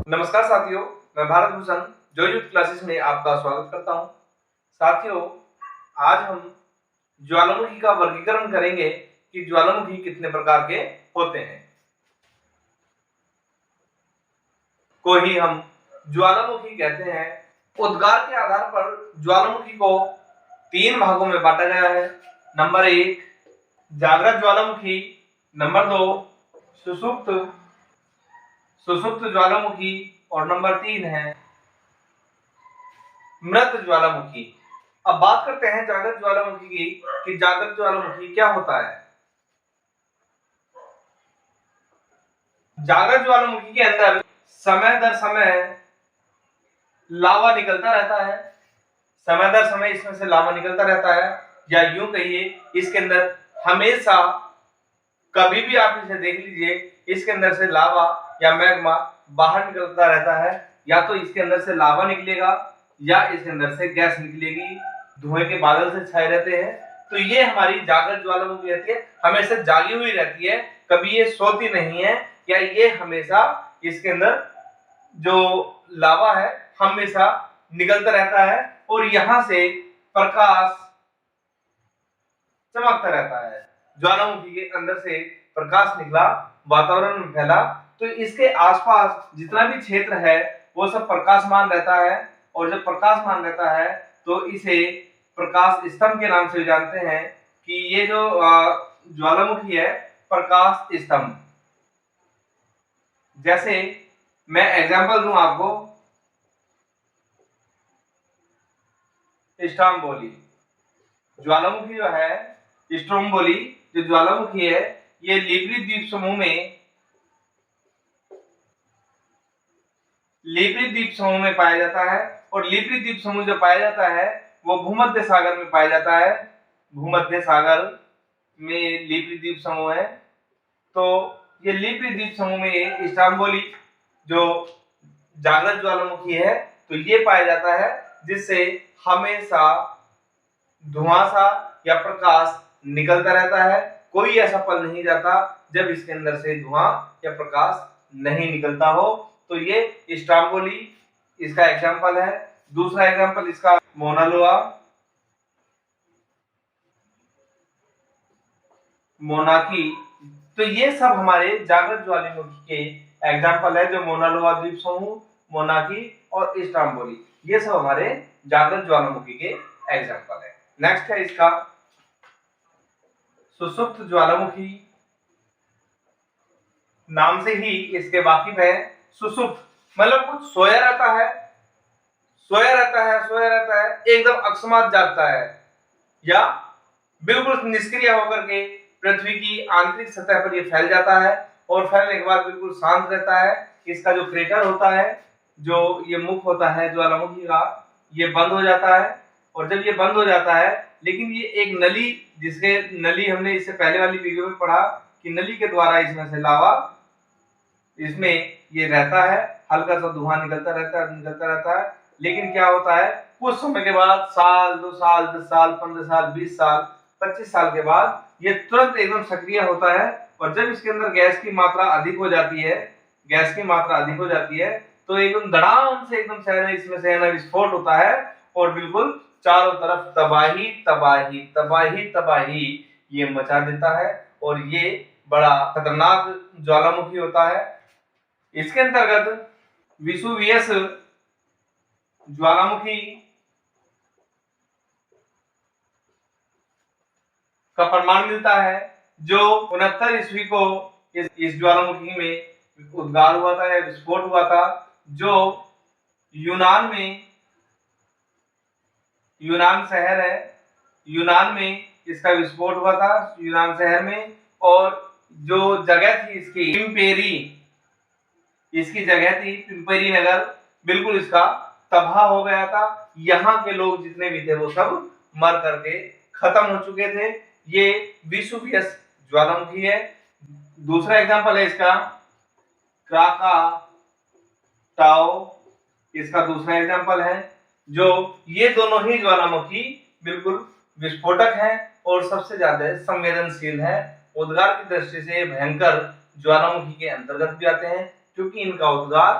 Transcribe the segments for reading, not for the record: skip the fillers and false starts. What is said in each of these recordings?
नमस्कार साथियों, मैं भारत भूषण जो यूथ क्लासेस में आपका स्वागत करता हूं। साथियों, आज हम ज्वालामुखी का वर्गीकरण करेंगे कि ज्वालामुखी कितने प्रकार के होते हैं। को ही हम ज्वालामुखी कहते हैं। उद्गार के आधार पर ज्वालामुखी को 3 भागों में बांटा गया है। नंबर 1 जागृत ज्वालामुखी, नंबर 2 सुषुप्त ज्वालामुखी और नंबर 3 है मृत ज्वालामुखी। अब बात करते हैं जागृत ज्वालामुखी की कि जागृत ज्वालामुखी क्या होता है। जागृत ज्वालामुखी के अंदर समय दर समय लावा निकलता रहता है। समय दर समय इसमें से लावा निकलता रहता है, या यूं कहिए इसके अंदर हमेशा, कभी भी आप इसे देख लीजिए, इसके अंदर से लावा या मैग्मा बाहर निकलता रहता है। या तो इसके अंदर से लावा निकलेगा या इसके अंदर से गैस निकलेगी, धुएं के बादल से छाए रहते हैं। तो ये हमारी जागृत ज्वालामुखी रहती है, हमेशा जागी हुई रहती है, कभी ये सोती नहीं है। या ये हमेशा इसके अंदर जो लावा है हमेशा निकलता रहता है और यहां से प्रकाश चमकता रहता है। ज्वालामुखी के अंदर से प्रकाश निकला, वातावरण में फैला, तो इसके आसपास जितना भी क्षेत्र है वो सब प्रकाशमान रहता है। और जब प्रकाशमान रहता है तो इसे प्रकाश स्तंभ के नाम से जानते हैं कि ये जो ज्वालामुखी है प्रकाश स्तंभ। जैसे मैं एग्जांपल दूं आपको, स्ट्रोम्बोली ज्वालामुखी जो है, स्ट्रोम्बोली जो ज्वालामुखी है, ये लिब्री द्वीप समूह में पाया जाता है। और लिब्री द्वीप समूह जो पाया जाता है वो भूमध्य सागर में पाया जाता है। भूमध्य सागर में लिब्री द्वीप समूह है। तो ये लिब्री द्वीप समूह में स्ट्रोम्बोली जो जागृत ज्वालामुखी है तो ये पाया जाता है, जिससे हमेशा धुआंसा या प्रकाश निकलता रहता है। कोई ऐसा पल नहीं जाता जब इसके अंदर से धुआं या प्रकाश नहीं निकलता हो। तो ये स्ट्रोम्बोली इसका एग्जांपल है। दूसरा एग्जांपल इसका मोनाकी। तो ये सब हमारे जागृत ज्वालामुखी के एग्जांपल है, जो मोनालोआ द्वीप समूह, मोनाकी और स्ट्रोम्बोली, ये सब हमारे जागृत ज्वालामुखी के एग्जांपल है। नेक्स्ट है इसका सुषुप्त ज्वालामुखी। नाम से ही इसके वाकिफ है। सुषुप्त मतलब कुछ सोया रहता है, एकदम अकस्मात जागता है, या बिल्कुल निष्क्रिय होकर के पृथ्वी की आंतरिक सतह पर ये फैल जाता है और फैलने के बाद बिल्कुल शांत रहता है। इसका जो क्रेटर होता है, जो ये मुख होता है ज्वालामुखी का, ये बंद हो जाता है। और जब ये बंद हो जाता है, लेकिन ये एक नली, जिसके नली हमने इससे पहले वाली वीडियो में पढ़ा कि नली के द्वारा इसमें से लावा इसमें ये रहता है, हल्का सा धुआं निकलता रहता है। लेकिन क्या होता है, कुछ समय के बाद, साल 2 साल 10 साल 15 साल 20 साल 25 साल के बाद ये तुरंत एकदम सक्रिय होता है। और जब इसके अंदर गैस की मात्रा अधिक हो जाती है तो एकदम धड़ाम से इसमें से विस्फोट होता है और बिल्कुल चारों तरफ तबाही ये मचा देता है। और ये बड़ा खतरनाक ज्वालामुखी होता है। इसके अंतर्गत विसुवियस ज्वालामुखी का प्रमाण मिलता है, जो 69 ईस्वी को इस ज्वालामुखी में उद्गार हुआ था या विस्फोट हुआ था, जो यूनान शहर है, यूनान में इसका विस्फोट हुआ था, यूनान शहर में। और जो जगह थी इसकी जगह थी पिंपेरी नगर, बिल्कुल इसका तबाह हो गया था। यहाँ के लोग जितने भी थे वो सब मर करके खत्म हो चुके थे। ये विसुवियस ज्वालामुखी है। दूसरा एग्जांपल है इसका क्राकाटाओ, इसका दूसरा एग्जांपल है। जो ये दोनों ही ज्वालामुखी बिल्कुल विस्फोटक है और सबसे ज्यादा संवेदनशील है। उद्गार की दृष्टि से भयंकर ज्वालामुखी के अंतर्गत भी आते हैं, क्योंकि इनका उद्गार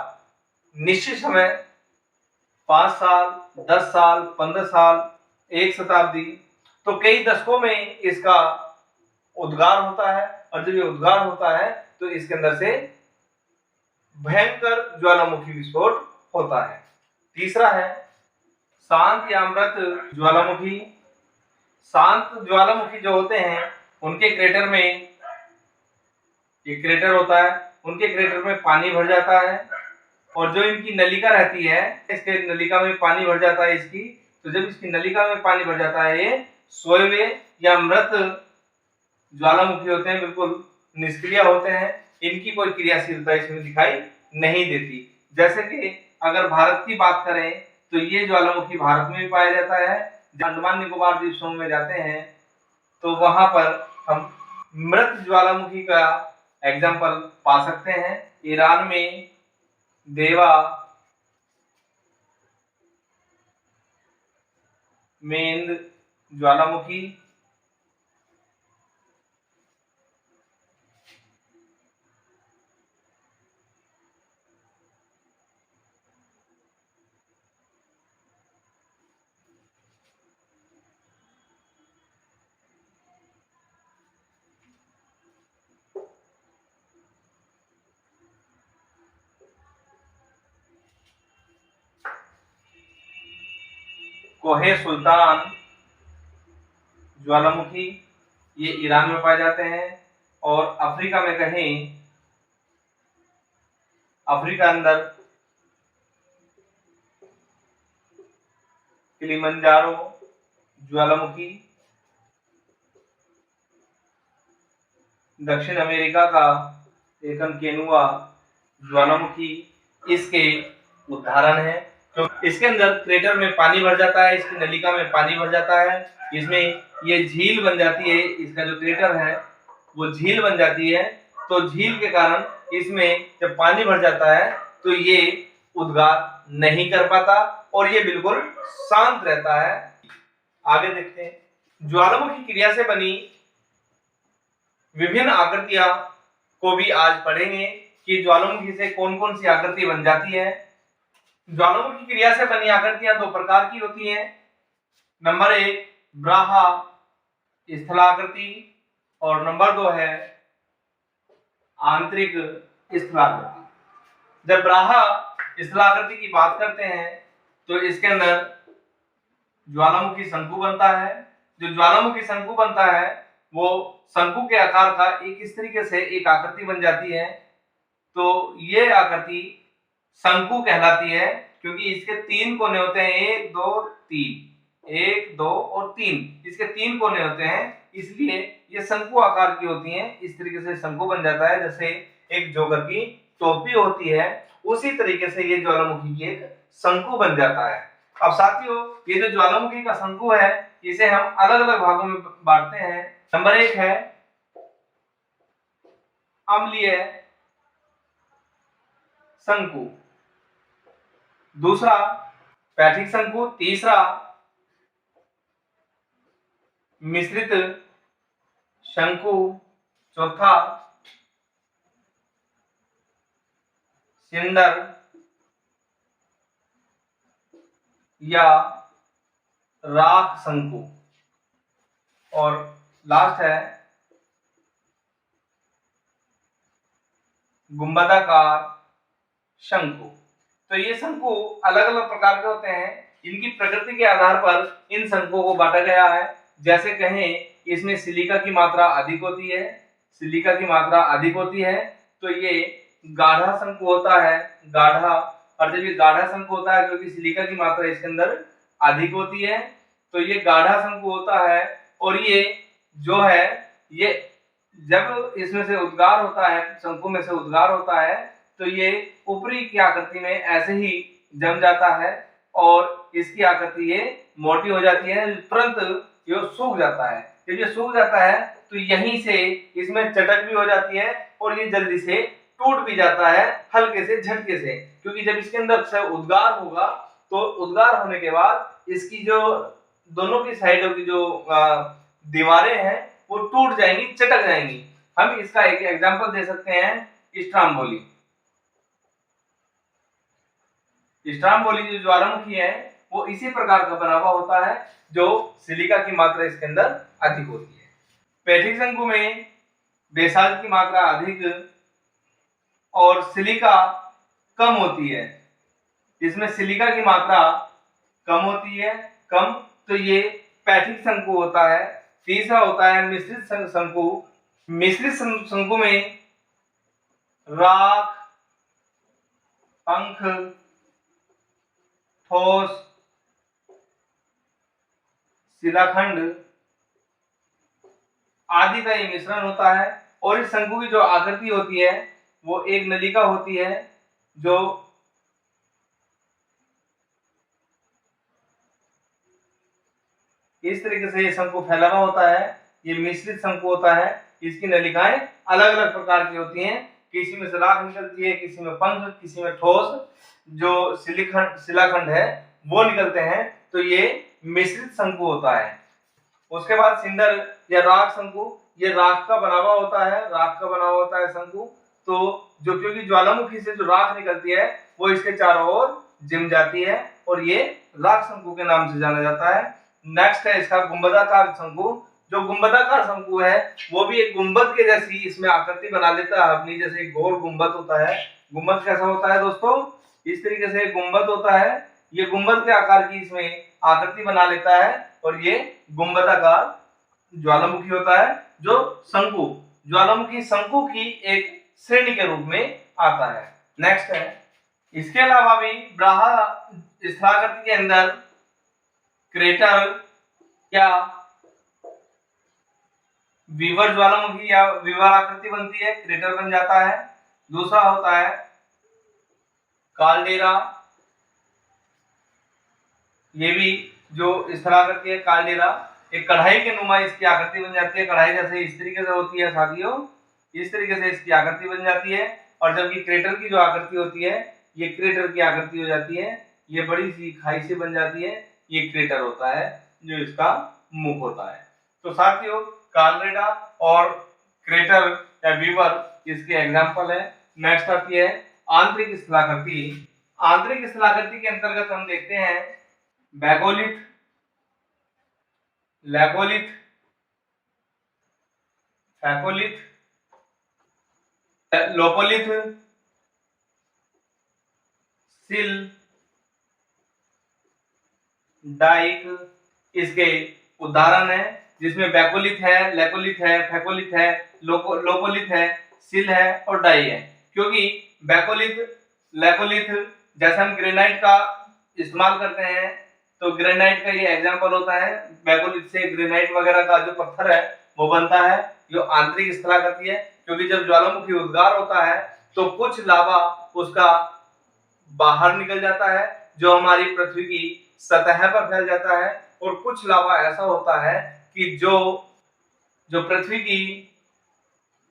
निश्चित समय 5 साल, 10 साल, 15 साल, 1 शताब्दी, तो कई दशकों में इसका उद्गार होता है। और जब ये उद्गार होता है तो इसके अंदर से भयंकर ज्वालामुखी विस्फोट होता है। तीसरा है शांत या मृत ज्वालामुखी। शांत ज्वालामुखी जो होते हैं उनके क्रेटर में, ये क्रेटर होता है, उनके क्रेटर में पानी भर जाता है और जो इनकी नलिका रहती है, इसके नलिका में पानी भर जाता है इसकी। तो जब इसकी नलिका में पानी भर जाता है, ये सोए हुए या मृत ज्वालामुखी होते हैं, बिल्कुल निष्क्रिय होते हैं, इनकी कोई क्रियाशीलता इसमें दिखाई नहीं देती। जैसे कि अगर भारत की बात करें तो ये ज्वालामुखी भारत में भी पाया जाता है। अंडमान निकोबार द्वीप समूह में जाते हैं तो वहां पर हम मृत ज्वालामुखी का एग्जाम्पल पा सकते हैं। ईरान में देवा मेंद ज्वालामुखी, कोहे सुल्तान ज्वालामुखी, ये ईरान में पाए जाते हैं। और अफ्रीका में कहें, अफ्रीका अंदर किलिमंजारो ज्वालामुखी, दक्षिण अमेरिका का एकोनकेगुआ ज्वालामुखी इसके उदाहरण है। तो इसके अंदर क्रेटर में पानी भर जाता है, इसकी नलिका में पानी भर जाता है, इसमें ये झील बन जाती है, इसका जो क्रेटर है वो झील बन जाती है। तो झील के कारण इसमें जब पानी भर जाता है तो ये उद्गार नहीं कर पाता और ये बिल्कुल शांत रहता है। आगे देखते हैं, ज्वालामुखी क्रिया से बनी विभिन्न आकृतियां को भी आज पढ़ेंगे कि ज्वालामुखी से कौन कौन सी आकृति बन जाती है। ज्वालामुखी क्रिया से बनी आकृतियां दो प्रकार की होती हैं। नंबर 1 ब्राहा स्थलाकृति और नंबर 2 है आंतरिक स्थलाकृति। जब ब्राहा स्थलाकृति की बात करते हैं तो इसके अंदर ज्वालामुखी शंकु बनता है। जो ज्वालामुखी शंकु बनता है वो शंकु के आकार का एक इस तरीके से एक आकृति बन जाती है। तो ये आकृति शंकु कहलाती है क्योंकि इसके 3 कोने होते हैं, 1 2 3, 1 2 और 3, इसके 3 कोने होते हैं, इसलिए ये शंकु आकार की होती हैं। इस तरीके से शंकु बन जाता है, जैसे एक जोकर की टोपी होती है, उसी तरीके से ये ज्वालामुखी की एक शंकु बन जाता है। अब साथियों, ये जो ज्वालामुखी का शंकु है इसे हम अलग अलग भागों में बांटते हैं। नंबर 1 है अम्लीय शंकु, दूसरा पैठिक शंकु, तीसरा मिश्रित शंकु, चौथा सिंडर या राख शंकु और लास्ट है गुंबदाकार शंकु। तो ये शंकु अलग अलग प्रकार के होते हैं, इनकी प्रकृति के आधार पर इन शंकुओं को बांटा गया है। जैसे कहें इसमें सिलिका की मात्रा अधिक होती है, सिलिका की मात्रा अधिक होती है तो ये गाढ़ा शंकु होता है, गाढ़ा। और जब ये गाढ़ा शंकु होता है क्योंकि सिलिका की मात्रा इसके अंदर अधिक होती है तो ये गाढ़ा शंकु होता है। और ये जो है ये जब इसमें से उद्गार होता है, शंकु में से उद्गार होता है तो ये ऊपरी की आकृति में ऐसे ही जम जाता है और इसकी आकृति ये मोटी हो जाती है, तुरंत ये सूख जाता है। जब ये सूख जाता है तो यहीं से इसमें चटक भी हो जाती है और ये जल्दी से टूट भी जाता है हल्के से झटके से, क्योंकि जब इसके अंदर से उद्गार होगा तो उद्गार होने के बाद इसकी जो दोनों की साइडों की जो दीवारें हैं वो टूट जाएंगी, चटक जाएंगी। हम इसका एक एग्जांपल दे सकते हैं स्ट्राम्बोली। स्ट्रामबोली जो ज्वालामुखी है वो इसी प्रकार का बना हुआ होता है जो सिलिका की मात्रा इसके अंदर अधिक होती है। पैठिक शंकु में बेसाल्ट की मात्रा अधिक और सिलिका कम होती है। इसमें सिलिका की मात्रा कम होती है, कम, तो ये पैठिक शंकु होता है। तीसरा होता है मिश्रित शंकु। मिश्रित शंकु में राख, पंख, ठोस, शिलाखंड आदि का ये मिश्रण होता है। और इस शंकु की जो आकृति होती है वो एक नलिका होती है जो इस तरीके से ये शंकु फैला हुआ होता है। ये मिश्रित शंकु होता है। इसकी नलिकाएं अलग अलग प्रकार की होती हैं, किसी में से राख निकलती है, किसी में पंख, किसी में ठोस जो शिलाखंड है वो निकलते हैं। तो ये मिश्रित शंकु होता है। उसके बाद सिंडर या राख शंकु, ये राख का बना हुआ होता है, राख का बना हुआ होता है शंकु। तो जो क्योंकि ज्वालामुखी से जो राख निकलती है वो इसके चारों ओर जिम जाती है और ये राख शंकु के नाम से जाना जाता है। नेक्स्ट है इसका गुंबदाकार शंकु। जो गुंबदाकार शंकु है वो भी एक गुंबद के जैसी इसमें आकृति बना लेता है अपनी, जैसे गोल गुंबद होता है। गुंबद कैसा होता है दोस्तों? इस तरीके से गुंबद होता है। ये गुंबद के आकार की इसमें आकृति बना लेता है और ये गुंबदाकार ज्वालामुखी होता है जो शंकु ज्वालामुखी शंकु की एक श्रेणी के रूप में आता है। नेक्स्ट है इसके अलावा भी ब्राहा स्थलाकृति के अंदर क्रेटर या वीवर ज्वालामुखी या वीवर आकृति बनती है, क्रेटर बन जाता है। दूसरा होता है कालडेरा। ये भी जो स्थलाकृति है कालडेरा, एक कढ़ाई के नुमा इसकी आकृति बन जाती है। कढ़ाई जैसे इस तरीके से होती है साथियों, इस तरीके से इसकी आकृति बन जाती है। और जबकि क्रेटर की जो आकृति होती है ये क्रेटर की आकृति हो जाती है। ये बड़ी सी खाई से बन जाती है, ये क्रेटर होता है जो इसका मुख होता है। तो साथियों कालडेरा और क्रेटर या वीवर इसके एग्जाम्पल है। नेक्स्ट आती है आंतरिक स्थलाकृति। आंतरिक स्थलाकृति के अंतर्गत हम देखते हैं बैगोलिथ, लैगोलिथ, फैकोलिथ, लोपोलिथ, सिल, डाइक इसके उदाहरण है, जिसमें बैकोलिथ है, लैकोलिथ है, फैकोलिथ है, लोपोलिथ है, सिल है और डाई है। क्योंकि बैकोलिथ, लैकोलिथ जैसे हम ग्रेनाइट का इस्तेमाल करते हैं तो ग्रेनाइट का ये एग्जांपल होता है। बैकोलिथ से ग्रेनाइट वगैरह का जो पत्थर है वो बनता है जो आंतरिक स्थलाकृति है। क्योंकि जब ज्वालामुखी उद्गार होता है तो कुछ लावा उसका बाहर निकल जाता है जो हमारी पृथ्वी की सतह पर फैल जाता है, और कुछ लावा ऐसा होता है कि जो पृथ्वी की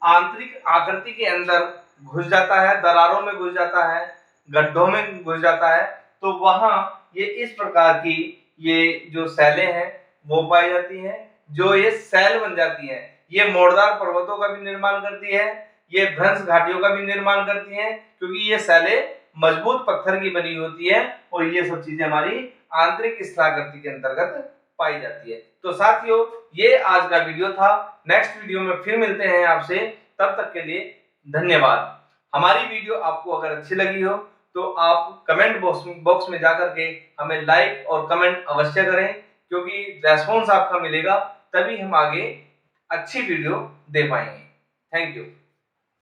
आंतरिक आकृति के अंदर घुस जाता है, दरारों में घुस जाता है, गड्ढों में घुस जाता है। तो वहां ये इस प्रकार की ये जो सैलें हैं वो पाई जाती हैं। जो ये सैल बन जाती है ये मोड़दार पर्वतों का भी निर्माण करती है, ये भ्रंश घाटियों का भी निर्माण करती है, क्योंकि ये सैलें मजबूत पत्थर की बनी होती है और ये सब चीजें हमारी आंतरिक स्थलाकृति के अंतर्गत पाई जाती है। तो साथियों ये आज का वीडियो था। नेक्स्ट वीडियो में फिर मिलते हैं आपसे, तब तक के लिए धन्यवाद। हमारी वीडियो आपको अगर अच्छी लगी हो तो आप कमेंट बॉक्स में जाकर के हमें लाइक और कमेंट अवश्य करें, क्योंकि रेस्पॉन्स आपका मिलेगा तभी हम आगे अच्छी वीडियो दे पाएंगे। Thank you.